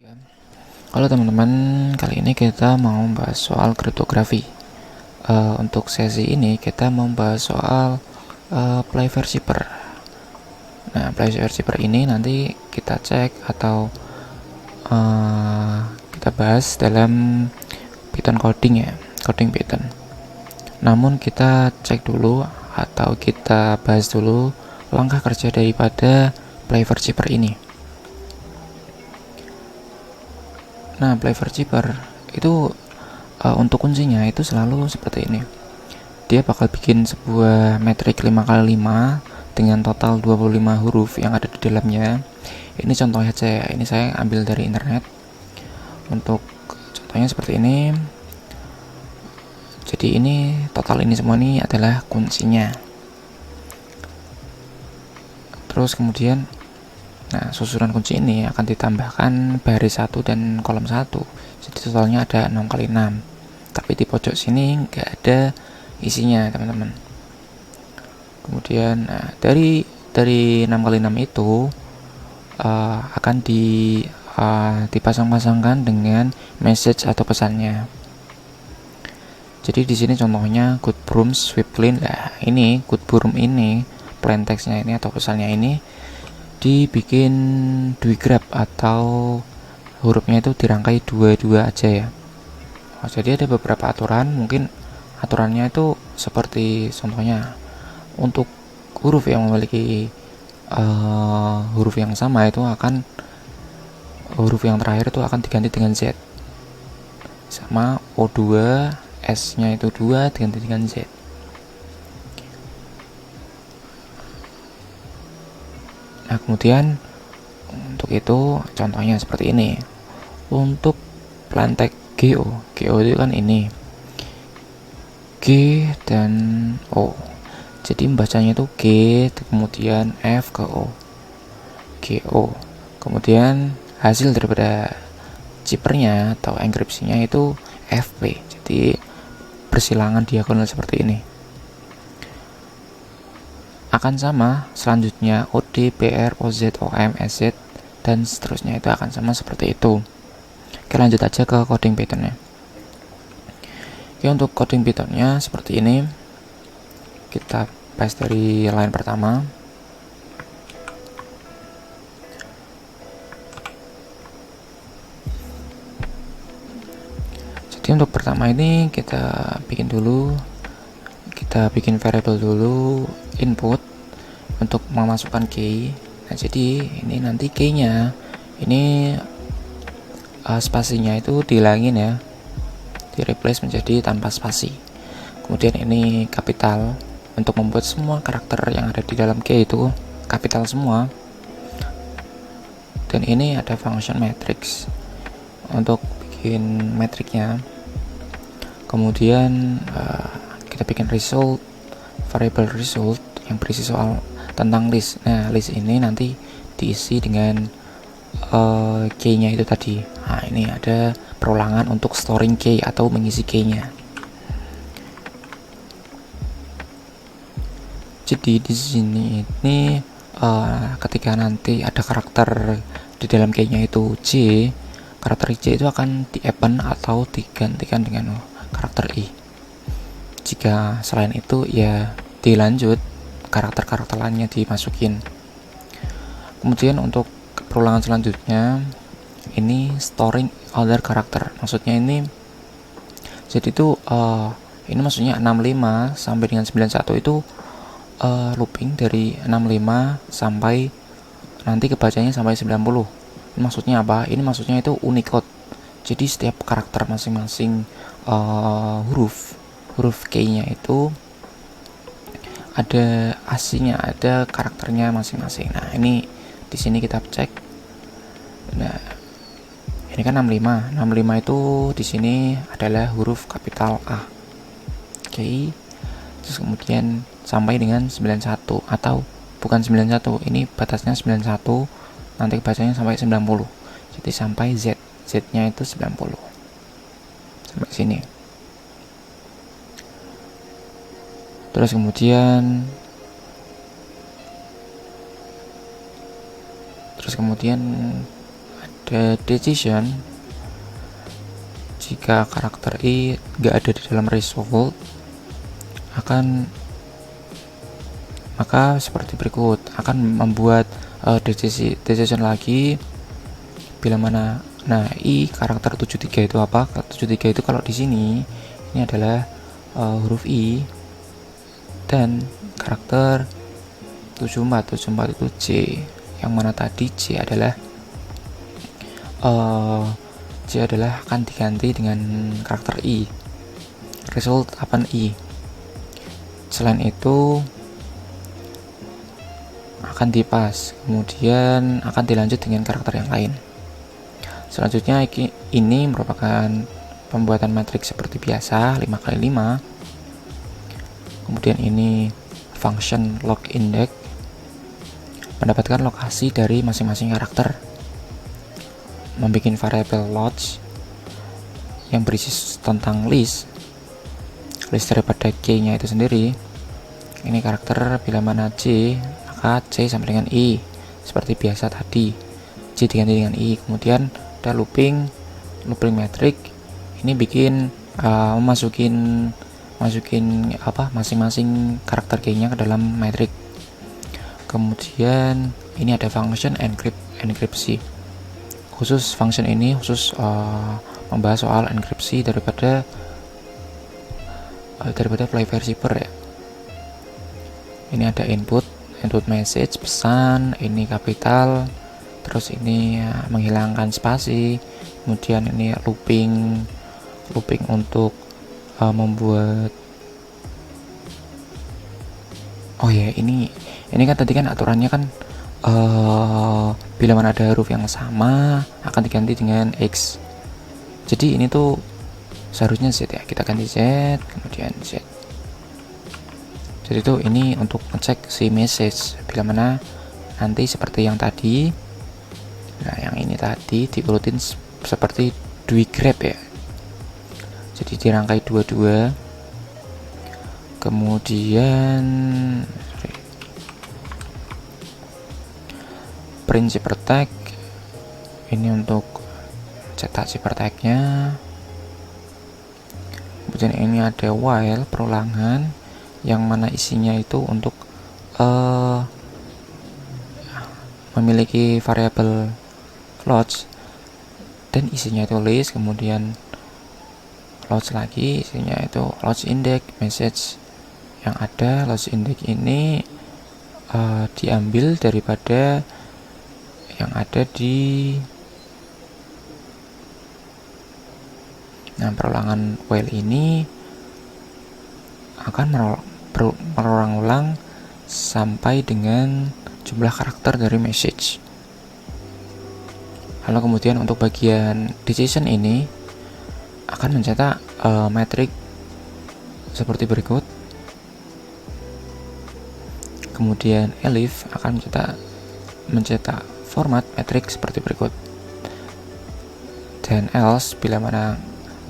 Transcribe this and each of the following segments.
Halo teman-teman, kali ini kita mau membahas soal kriptografi. Untuk sesi ini kita mau membahas soal Playfair Shipper. Nah, Playfair Shipper ini nanti kita cek atau kita bahas dalam Python coding ya, coding Python. Namun kita cek dulu atau kita bahas dulu langkah kerja daripada Playfair Shipper ini. Nah, Playfair Shipper itu untuk kuncinya itu selalu seperti ini. Dia bakal bikin sebuah metrik 5x5 dengan total 25 huruf yang ada di dalamnya. Ini contohnya aja ya, ini saya ambil dari internet. Untuk contohnya seperti ini. Jadi ini total ini semua ini adalah kuncinya. Terus kemudian susunan kunci ini akan ditambahkan baris 1 dan kolom 1. Jadi totalnya ada 6x6. Tapi di pojok sini nggak ada isinya, teman-teman. Kemudian dari 6x6 itu akan dipasang-pasangkan dengan message atau pesannya. Jadi di sini contohnya good broom sweep clean. Nah, ini good broom ini plain text-nya ini atau pesannya ini dibikin dwigraph atau hurufnya itu dirangkai dua-dua aja ya. Jadi ada beberapa aturan, mungkin aturannya itu seperti contohnya untuk huruf yang memiliki huruf yang sama itu akan huruf yang terakhir itu akan diganti dengan Z, sama O2 S nya itu 2 diganti dengan Z. Nah, kemudian untuk itu contohnya seperti ini. Untuk plantek GO itu kan ini G dan O. Jadi membacanya itu G, kemudian F ke O, GO. Kemudian hasil daripada chippernya atau enkripsinya itu FP. Jadi persilangan diagonal seperti ini. Akan sama selanjutnya OD, PR, OZ, OM, SZ dan seterusnya itu akan sama seperti itu. Oke, lanjut aja ke coding Pythonnya. Oke, untuk coding Pythonnya seperti ini. Kita paste dari line pertama. Jadi untuk pertama ini kita bikin variable dulu input untuk memasukkan key. Nah, jadi ini nanti key-nya ini spasinya itu dihilangin ya, di replace menjadi tanpa spasi. Kemudian ini kapital untuk membuat semua karakter yang ada di dalam key itu kapital semua. Dan ini ada function matrix untuk bikin metriknya. Kemudian kita bikin result, variable result yang berisi soal tentang list. Nah, list ini nanti diisi dengan key-nya itu tadi. Nah, ini ada perulangan untuk storing key atau mengisi key-nya. Jadi di sini ini ketika nanti ada karakter di dalam key-nya itu J, karakter J itu akan di-append atau digantikan dengan karakter I. Jika selain itu ya dilanjut karakter-karakter lainnya dimasukin. Kemudian untuk perulangan selanjutnya ini storing other karakter. Maksudnya ini jadi itu ini maksudnya 65 sampai dengan 91 itu looping dari 65 sampai nanti kebacanya sampai 90. Ini maksudnya apa? Ini maksudnya itu Unicode. Jadi setiap karakter masing-masing huruf key-nya itu ada aslinya, ada karakternya masing-masing. Nah, ini di sini kita cek. Nah, ini kan 65. 65 itu di sini adalah huruf kapital A. Oke. Terus kemudian sampai dengan 91 atau bukan 91, ini batasnya 91, nanti bacanya sampai 90. Jadi sampai Z. Z-nya itu 90. Sampai sini. Terus kemudian pada decision, jika karakter I nggak ada di dalam result, maka seperti berikut, akan membuat decision lagi bila mana. Nah, I karakter 73 itu apa? 73 itu kalau di sini ini adalah huruf I, dan karakter 74 itu C, yang mana tadi C adalah akan diganti dengan karakter I, result akan I. Selain itu akan dipas, kemudian akan dilanjut dengan karakter yang lain. Selanjutnya ini merupakan pembuatan matriks seperti biasa 5x5. Kemudian ini function log index, mendapatkan lokasi dari masing-masing karakter, membuat variabel log yang berisi tentang list daripada K-nya itu sendiri. Ini karakter bila mana C, maka C sama dengan I seperti biasa tadi, C diganti dengan I. Kemudian ada looping metric, ini bikin masukin masing-masing karakter key-nya ke dalam metric. Kemudian ini ada function enkripsi. Khusus function ini membahas soal enkripsi daripada play versi per ya. Ini ada input message, pesan, ini kapital, terus ini menghilangkan spasi, kemudian ini looping untuk membuat ini kan tadi kan aturannya kan bila mana ada huruf yang sama akan diganti dengan X. Jadi ini tuh seharusnya Z ya, kita ganti Z, kemudian Z. Jadi tuh ini untuk ngecek si message bila mana nanti seperti yang tadi. Nah, yang ini tadi diurutin seperti dui grab ya. Jadi dirangkai dua-dua. Kemudian print zipper tag, ini untuk cetak zipper tag-nya. Kemudian ini ada while perulangan, yang mana isinya itu untuk memiliki variabel load dan isinya itu list, kemudian load lagi isinya itu load index message yang ada. Load index ini diambil daripada yang ada di perulangan while ini akan berulang-ulang sampai dengan jumlah karakter dari message. Lalu kemudian untuk bagian decision ini akan mencetak metrik seperti berikut. Kemudian elif akan mencetak format metrik seperti berikut. Dan else bila mana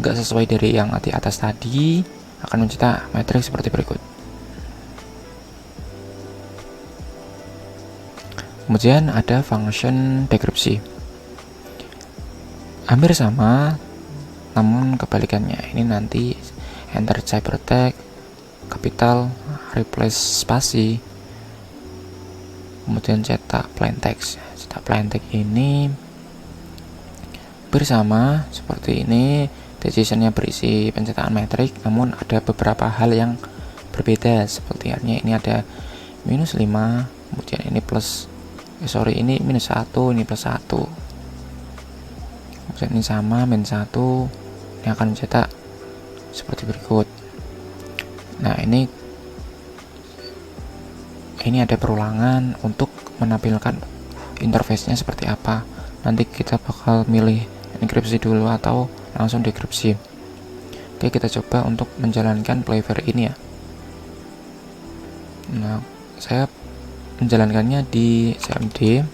nggak sesuai dari yang di atas tadi akan mencetak metrik seperti berikut. Kemudian ada function deskripsi, hampir sama namun kebalikannya. Ini nanti enter ciphertext, kapital, replace spasi, kemudian cetak plain text. Cetak plain text ini bersama seperti ini. Decisionnya berisi pencetakan metrik, namun ada beberapa hal yang berbeda. Seperti halnya ini ada -5, kemudian ini ini -1, ini +1. Kemudian ini sama -1, ini akan mencetak seperti berikut. Nah, ini ada perulangan untuk menampilkan interface-nya seperti apa. Nanti kita bakal milih enkripsi dulu atau langsung dekripsi. Oke, kita coba untuk menjalankan playver ini ya. Nah, saya menjalankannya di CMD.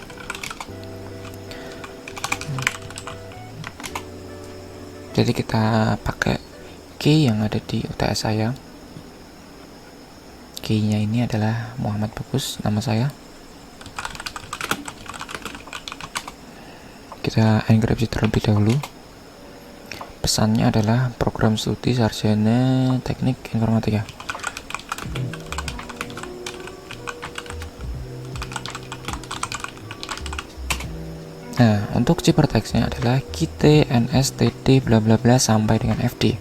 Jadi kita pakai key yang ada di UTS saya. Key-nya ini adalah Muhammad Bagus, nama saya. kita enkripsi terlebih dahulu. Pesannya adalah program studi sarjana teknik informatika. Nah, untuk ciphertextnya adalah KIT NSTD bla bla bla sampai dengan FD.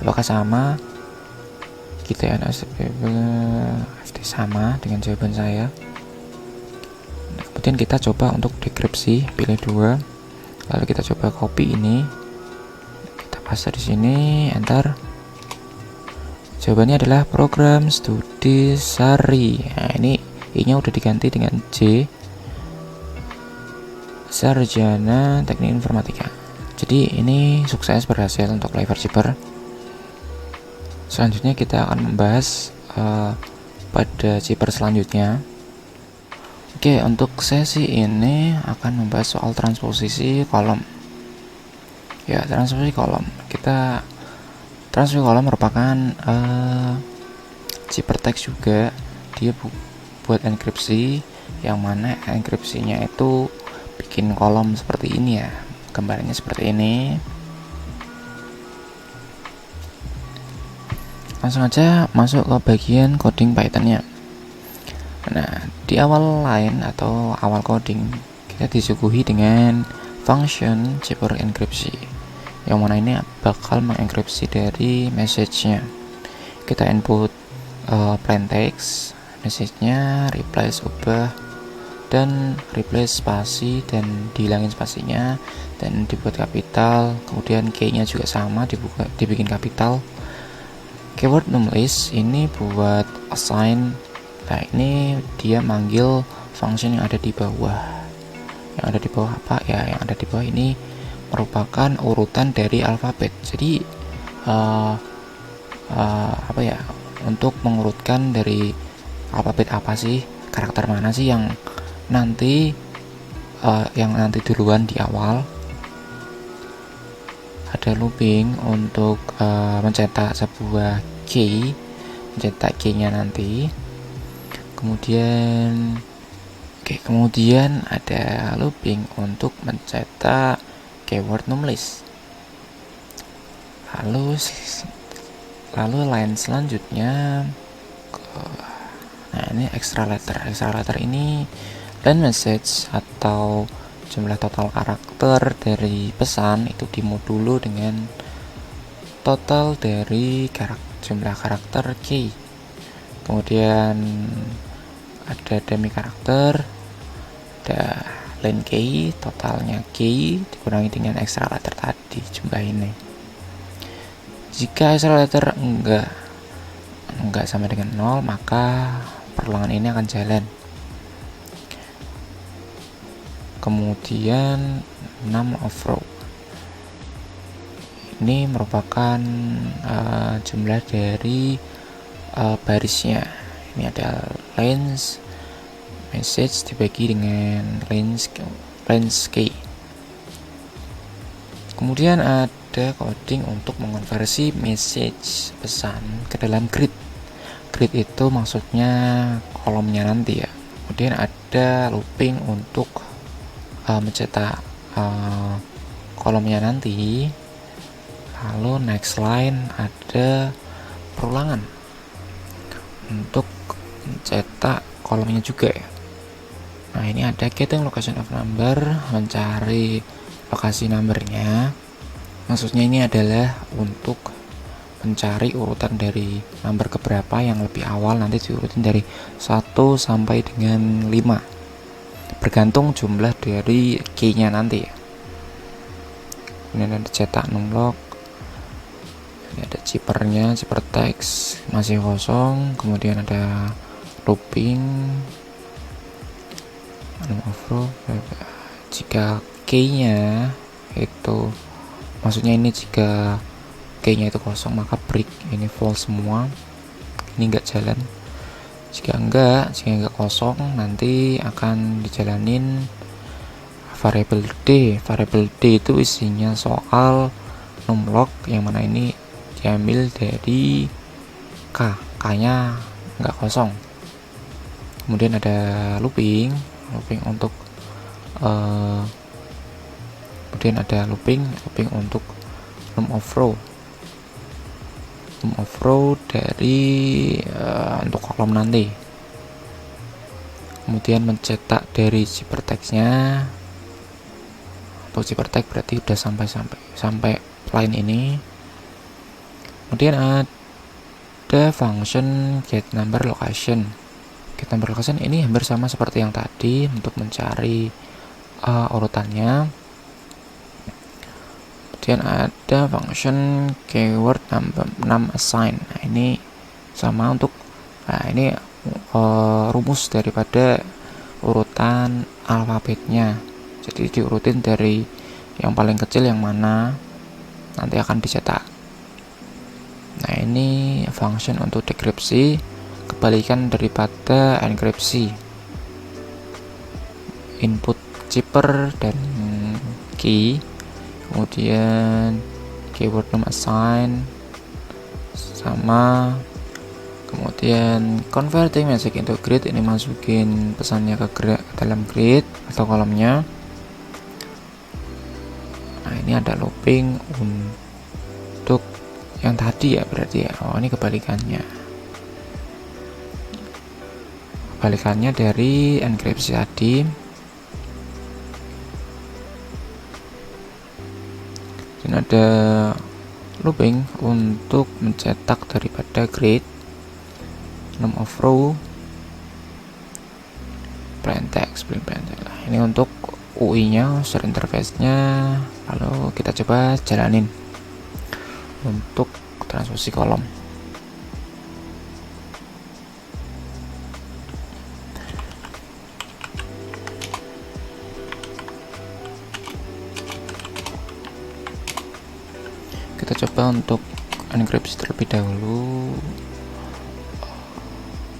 Apakah sama? KIT NSTD FD sama dengan jawaban saya. Nah, kemudian kita coba untuk dekripsi, pilih 2. Lalu kita coba copy ini. Kita paste di sini, enter. Jawabannya adalah program studi sari. Nah, ini I-nya udah diganti dengan J. Sarjana Teknik Informatika. Jadi ini sukses berhasil untuk Live Zipper. Selanjutnya kita akan membahas pada zipper selanjutnya. Oke, untuk sesi ini akan membahas soal transposisi kolom. Ya, transposisi kolom. Transposisi kolom merupakan ciphertext juga. Dia buat enkripsi, yang mana enkripsinya itu bikin kolom seperti ini ya, gambarnya seperti ini. Langsung aja masuk ke bagian coding Python-nya. Nah, di awal line atau awal coding kita disuguhi dengan function zipper enkripsi, yang mana ini bakal mengenkripsi dari message-nya. Kita input plain text, message-nya replace ubah dan replace spasi dan dihilangin spasinya dan dibuat kapital. Kemudian key-nya juga sama, dibikin kapital. Keyword numbers ini buat assign. Nah, ini dia manggil function yang ada di bawah. Yang ada di bawah apa ya? Yang ada di bawah ini merupakan urutan dari alfabet. Jadi apa ya? Untuk mengurutkan dari alfabet apa sih? Karakter mana sih yang nanti duluan di awal. Ada looping untuk mencetak sebuah key, mencetak key-nya nanti. Kemudian ada looping untuk mencetak keyword numbers. Lalu line selanjutnya nah ini extra letter ini line message atau jumlah total karakter dari pesan itu dimodulo dengan total dari jumlah karakter key. Kemudian ada demi karakter, ada line key, totalnya key dikurangi dengan extra letter tadi, jumlah ini. Jika extra letter enggak sama dengan 0, maka perulangan ini akan jalan. Kemudian num of row ini merupakan jumlah dari barisnya. Ini ada lines message dibagi dengan lines key. Kemudian ada coding untuk mengonversi message pesan ke dalam grid. Grid itu maksudnya kolomnya nanti ya. Kemudian ada looping untuk mencetak kolomnya nanti. Lalu next line ada perulangan untuk mencetak kolomnya juga ya. Nah, ini ada getting location of number, mencari lokasi numbernya. Maksudnya ini adalah untuk mencari urutan dari number keberapa yang lebih awal, nanti diurutin dari 1 sampai dengan 5 bergantung jumlah dari key-nya nanti. Ini ada cetak numlock, ini ada zippernya, zipper text masih kosong, kemudian ada looping, jika key-nya itu, maksudnya ini jika key-nya itu kosong maka break, ini false semua, ini enggak jalan. Jika enggak kosong, nanti akan dijalanin variable D. Variable D itu isinya soal numlock, yang mana ini diambil dari K-nya enggak kosong. Kemudian ada looping untuk Kemudian ada looping untuk num of row dari untuk kolom nanti. Kemudian mencetak dari zipper text-nya. Untuk zipper text berarti udah sampai line ini. Kemudian ada function get number location. Get number location ini hampir sama seperti yang tadi untuk mencari urutannya. Kemudian ada function keyword num assign. Nah, ini sama untuk ini rumus daripada urutan alfabetnya. Jadi diurutin dari yang paling kecil yang mana nanti akan dicetak. Nah, ini function untuk dekripsi, kebalikan daripada enkripsi. Input zipper dan key, kemudian keyword num assign sama, kemudian converting message into grid, ini masukin pesannya ke dalam grid atau kolomnya. Nah, ini ada looping untuk yang tadi ya, berarti ya. Oh, ini kebalikannya dari enkripsi tadi. Dan ada looping untuk mencetak daripada grid, num of row, plain text. Nah, ini untuk UI nya, user interface nya. Lalu kita coba jalanin untuk transposisi kolom. Kita coba untuk enkripsi terlebih dahulu.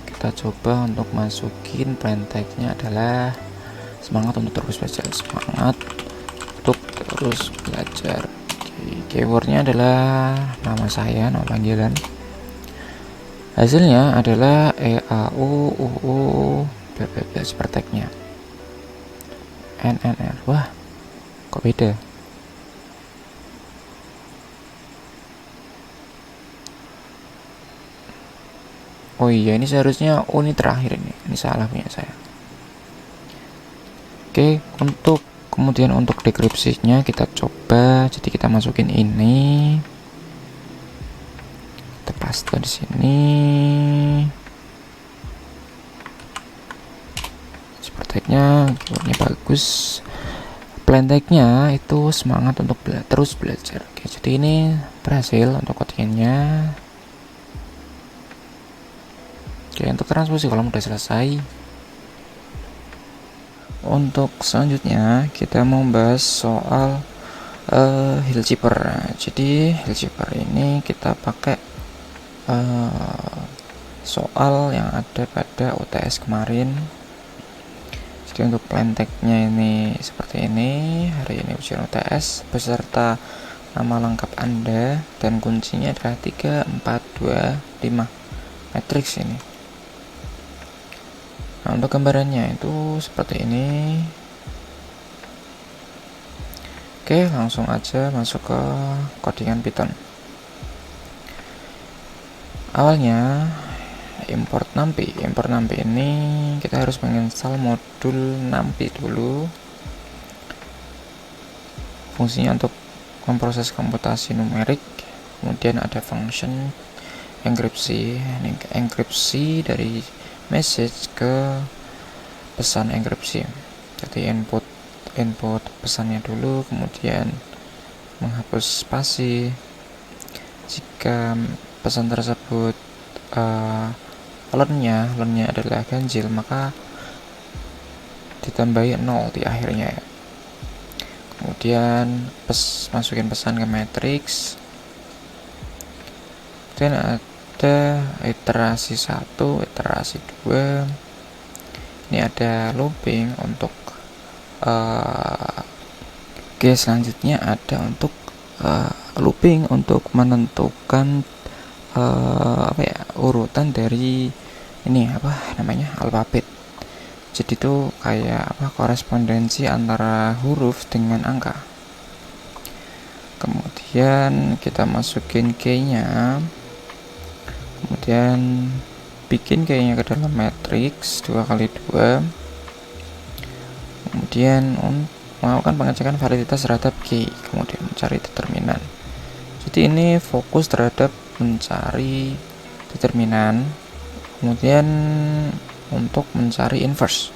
Kita coba untuk masukin plain text-nya adalah semangat untuk terus belajar. Keywordnya adalah nama saya, nama panggilan. Hasilnya adalah EAU UU seperti tag-nya. NNR. Wah, kok beda? Oh iya, ini seharusnya ini terakhir ini salah punya saya. Oke, kemudian untuk dekripsinya kita coba. Jadi kita masukin ini, kita paste di sini. Seperti tag-nya, keywordnya bagus. Plain tag-nya itu semangat untuk terus belajar. Oke, jadi ini berhasil untuk codingannya. Oke, untuk transposisi kolom udah selesai. Untuk selanjutnya kita mau bahas soal hill zipper. Jadi hill zipper ini kita pakai soal yang ada pada UTS kemarin. Jadi untuk plain text-nya ini seperti ini. Hari ini ujian UTS beserta nama lengkap Anda dan kuncinya adalah 3, 4, 2, 5 matriks ini. Nah, untuk gambarannya itu seperti ini. Oke, langsung aja masuk ke codingan Python. Awalnya import numpy ini kita harus menginstal modul numpy dulu. Fungsinya untuk memproses komputasi numerik. Kemudian ada function enkripsi. Ini enkripsi dari message ke pesan enkripsi. Jadi input pesannya dulu, kemudian menghapus spasi. Jika pesan tersebut lennya adalah ganjil, maka ditambahi 0 di akhirnya ya. Kemudian masukin pesan ke matriks. Kemudian ada iterasi 1, iterasi 2. Ini ada looping untuk oke, selanjutnya ada untuk looping untuk menentukan urutan dari ini alfabet. Jadi itu kayak korespondensi antara huruf dengan angka. kemudian kita masukin key-nya, kemudian bikin key-nya ke dalam matriks 2x2, kemudian melakukan pengecekan validitas terhadap key, kemudian mencari determinan. Jadi ini fokus terhadap mencari determinan, kemudian untuk mencari inverse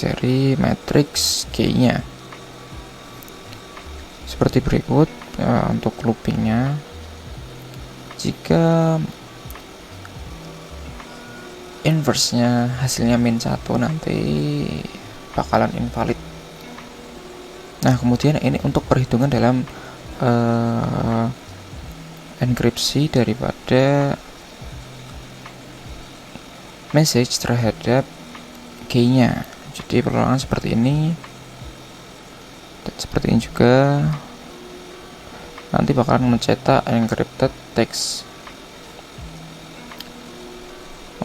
dari matriks key-nya seperti berikut. Untuk loopingnya, jika inverse-nya hasilnya -1 nanti bakalan invalid. Nah, kemudian ini untuk perhitungan dalam enkripsi daripada message terhadap key-nya. Jadi perlawanan seperti ini dan seperti ini juga, nanti bakalan mencetak encrypted text.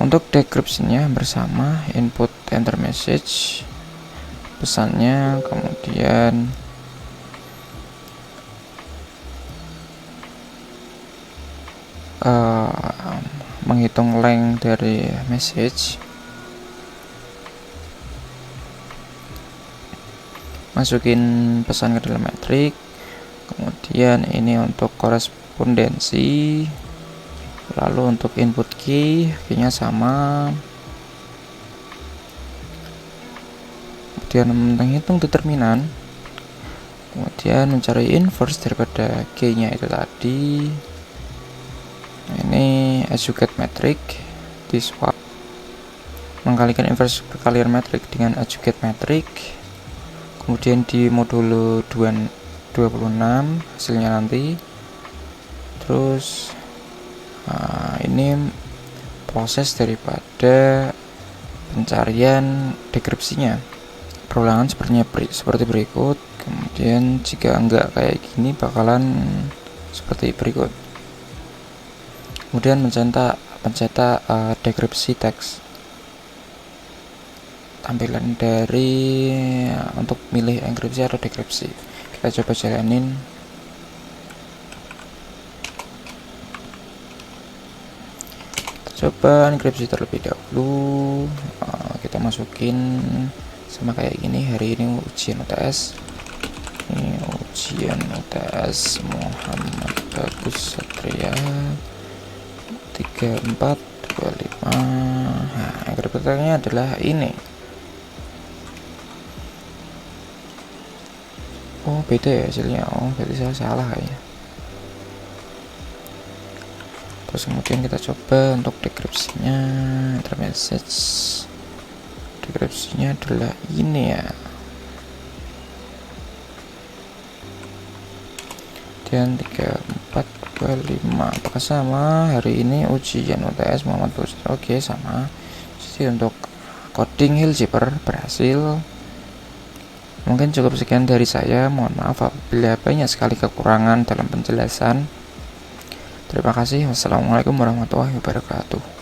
Untuk decryption-nya bersama input enter message, pesannya, kemudian menghitung length dari message, masukin pesan ke dalam metrik, kemudian ini untuk korespondensi, lalu untuk input key-nya sama, kemudian menghitung determinan, kemudian mencari inverse daripada key-nya itu tadi. Ini educate metric di swap, mengkalikan inverse perkalian metrik dengan educate metric, kemudian di modulo 26 hasilnya nanti. Terus ini proses daripada pencarian dekripsinya, perulangan seperti berikut. Kemudian jika enggak kayak gini bakalan seperti berikut. Kemudian mencetak dekripsi teks, tampilan dari untuk milih enkripsi atau dekripsi. Kita coba jalanin. Coba enkripsi terlebih dahulu. Kita masukin sama kayak gini. Hari ini ujian UTS. Ini ujian UTS Muhammad Bagus Satria 3425. Nah, enkripsinya adalah ini. Oh, beda ya hasilnya. Oh, berarti saya salah kayaknya. Terus kemudian kita coba untuk dekripsinya, enter message. Dekripsinya adalah ini ya. Dan 3425. Apakah sama? Hari ini ujian UTS Muhammad Bagus. Oke, sama. Jadi untuk coding Hillzipper berhasil. Mungkin cukup sekian dari saya. Mohon maaf apabila banyak sekali kekurangan dalam penjelasan. Terima kasih. Wassalamualaikum warahmatullahi wabarakatuh.